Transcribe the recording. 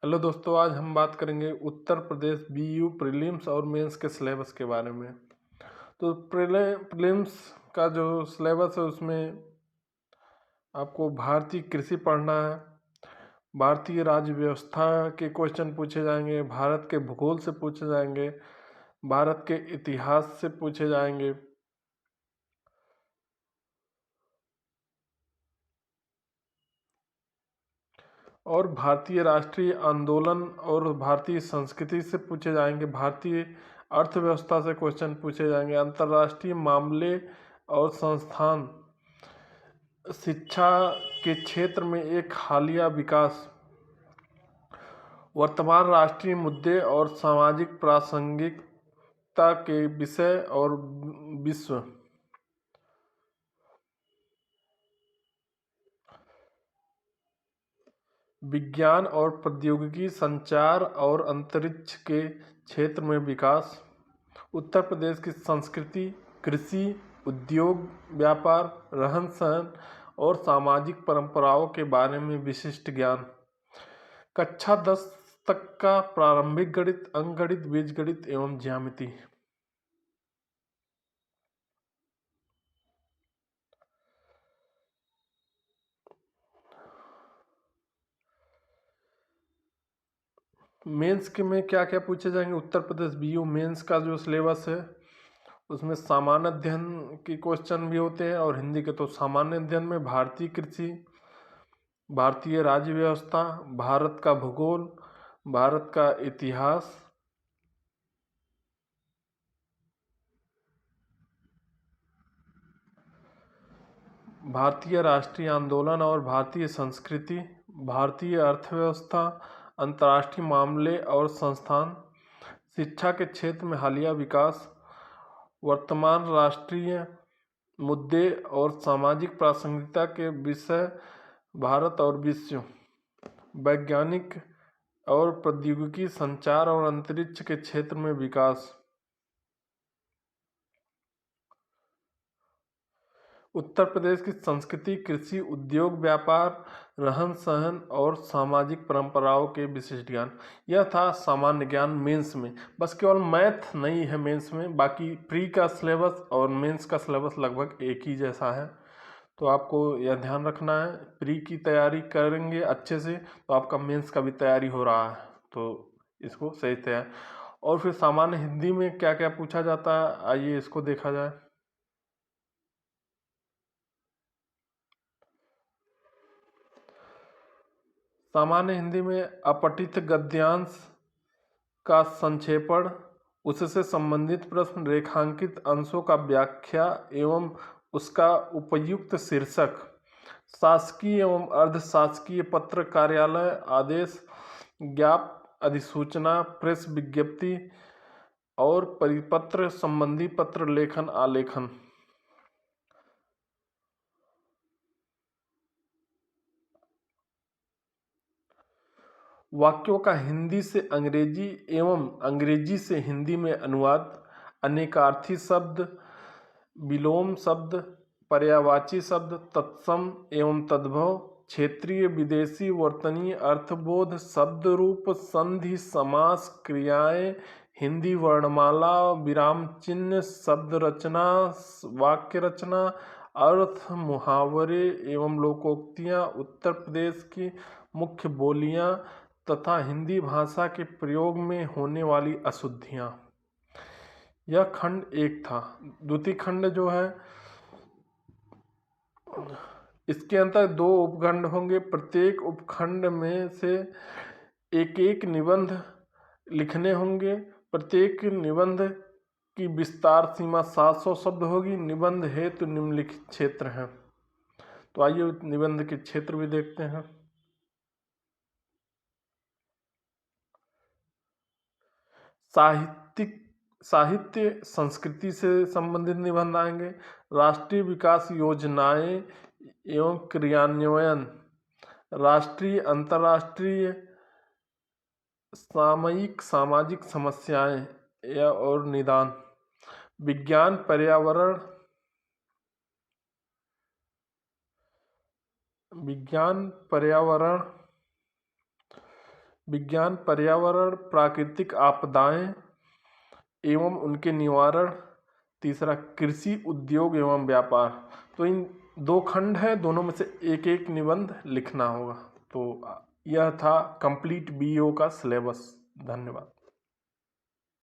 Hello दोस्तों, आज हम बात करेंगे उत्तर प्रदेश बीयू प्रीलिम्स और मेंस के सिलेबस के बारे में। तो प्रीलिम्स का जो सिलेबस है उसमें आपको भारतीय कृषि पढ़ना है, भारतीय राज्य व्यवस्था के क्वेश्चन पूछे जाएंगे, भारत के भूगोल से पूछे जाएंगे, भारत के इतिहास से पूछे जाएंगे, और भारतीय राष्ट्रीय आंदोलन और भारतीय संस्कृति से पूछे जाएंगे, भारतीय अर्थव्यवस्था से क्वेश्चन पूछे जाएंगे, अंतर्राष्ट्रीय मामले और संस्थान, शिक्षा के क्षेत्र में एक हालिया विकास, वर्तमान राष्ट्रीय मुद्दे और सामाजिक प्रासंगिकता के विषय और विश्व, विज्ञान और प्रौद्योगिकी, संचार और अंतरिक्ष के क्षेत्र में विकास, उत्तर प्रदेश की संस्कृति, कृषि, उद्योग, व्यापार, रहन सहन और सामाजिक परंपराओं के बारे में विशिष्ट ज्ञान, कक्षा 10 तक का प्रारंभिक गणित, अंकगणित, बीजगणित एवं ज्यामिति। मेंस के में क्या क्या पूछे जाएंगे? उत्तर प्रदेश बीयू मेंस का जो सिलेबस है उसमें सामान्य अध्ययन के क्वेश्चन भी होते हैं और हिंदी के। तो सामान्य अध्ययन में भारतीय कृषि, भारतीय राज्य व्यवस्था, भारत का भूगोल, भारत का इतिहास, भारतीय राष्ट्रीय आंदोलन और भारतीय संस्कृति, भारतीय अर्थव्यवस्था, अंतर्राष्ट्रीय मामले और संस्थान, शिक्षा के क्षेत्र में हालिया विकास, वर्तमान राष्ट्रीय मुद्दे और सामाजिक प्रासंगिकता के विषय, भारत और विश्व, वैज्ञानिक और प्रौद्योगिकी, संचार और अंतरिक्ष के क्षेत्र में विकास, उत्तर प्रदेश की संस्कृति, कृषि, उद्योग, व्यापार, रहन सहन और सामाजिक परंपराओं के विशिष्ट ज्ञान। यह था सामान्य ज्ञान मेंस में। बस केवल मैथ नहीं है मेंस में, बाकी प्री का सिलेबस और मेंस का सिलेबस लगभग एक ही जैसा है। तो आपको यह ध्यान रखना है, प्री की तैयारी करेंगे अच्छे से तो आपका मेंस का भी तैयारी हो रहा है, तो इसको सही तैयार। और फिर सामान्य हिंदी में क्या क्या पूछा जाता है, आइए इसको देखा जाए। सामान्य हिंदी में अपठित गद्यांश का संक्षेपण, उससे संबंधित प्रश्न, रेखांकित अंशों का व्याख्या एवं उसका उपयुक्त शीर्षक, शासकीय एवं अर्धशासकीय पत्र, कार्यालय आदेश, ज्ञाप अधिसूचना, प्रेस विज्ञप्ति और परिपत्र संबंधी पत्र लेखन आलेखन। वाक्यों का हिंदी से अंग्रेजी एवं अंग्रेजी से हिंदी में अनुवाद, अनेकार्थी शब्द, विलोम शब्द, पर्यायवाची शब्द, तत्सम एवं तद्भव, क्षेत्रीय, विदेशी, वर्तनीय, अर्थबोध, शब्द रूप, संधि, समास, क्रियाएं, हिंदी वर्णमाला, विराम चिन्ह, शब्द रचना, वाक्य रचना, अर्थ, मुहावरे एवं लोकोक्तियां, उत्तर प्रदेश की मुख्य बोलियां तथा हिंदी भाषा के प्रयोग में होने वाली अशुद्धियां। यह खंड एक था। द्वितीय खंड जो है इसके अंतर दो उपखंड होंगे, प्रत्येक उपखंड में से एक एक निबंध लिखने होंगे। प्रत्येक निबंध की विस्तार सीमा 700 शब्द होगी। निबंध हेतु निम्नलिखित क्षेत्र हैं। तो आइए निबंध के क्षेत्र भी देखते हैं। साहित्य संस्कृति से संबंधित निबंध आएंगे। राष्ट्रीय विकास योजनाएं एवं क्रियान्वयन, राष्ट्रीय अंतर्राष्ट्रीय सामयिक सामाजिक समस्याएं और निदान, विज्ञान पर्यावरण, विज्ञान, पर्यावरण, प्राकृतिक आपदाएं एवं उनके निवारण, तीसरा कृषि, उद्योग एवं व्यापार। तो इन 2 खंड है, दोनों में से एक एक निबंध लिखना होगा। तो यह था कंप्लीट बीईओ का सिलेबस। धन्यवाद।